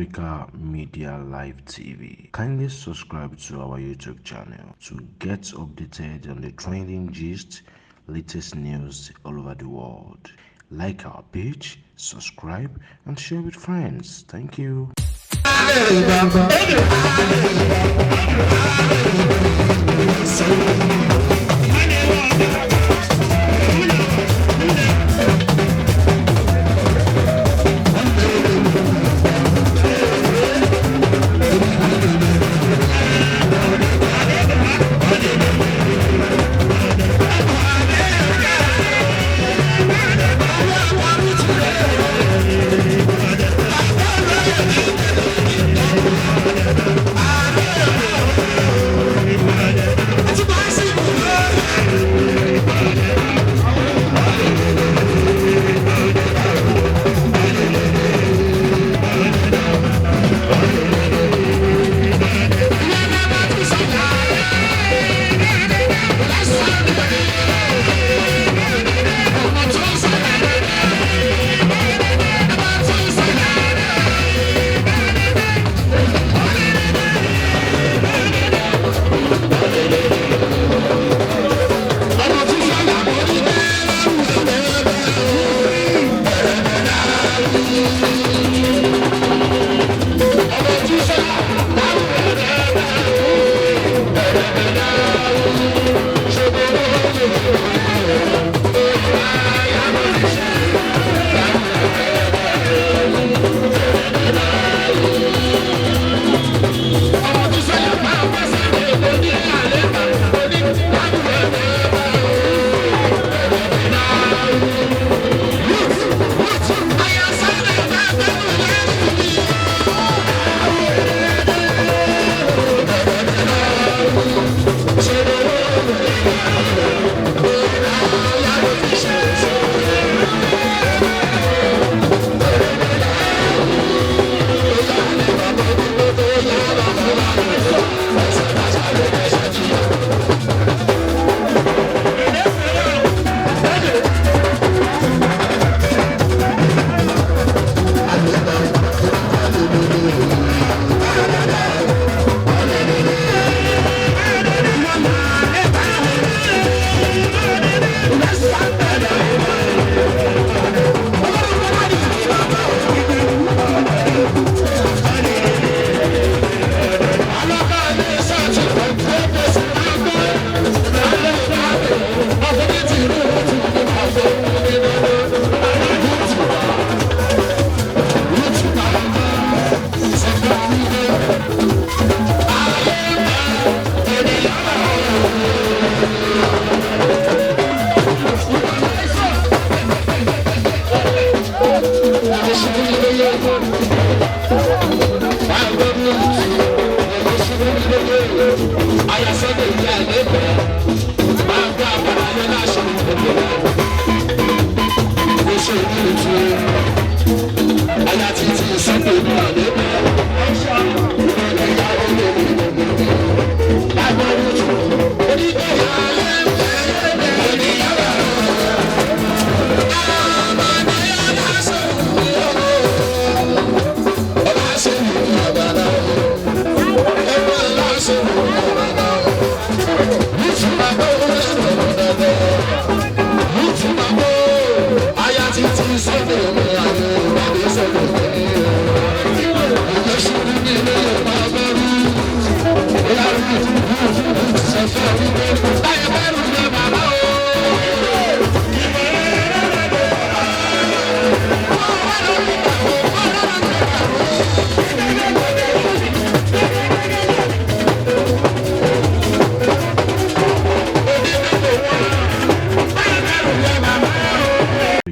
Africa Media Live TV. Kindly subscribe to our YouTube channel to get updated on the trending gist, latest news all over the world. Like our page, subscribe, and share with friends. Thank you.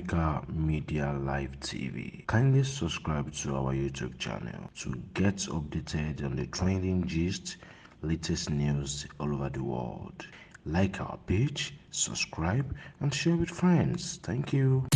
Africa Media Live TV. Kindly subscribe to our YouTube channel to get updated on the trending gist, latest news all over the world. Like our page, subscribe, and share with friends. Thank you.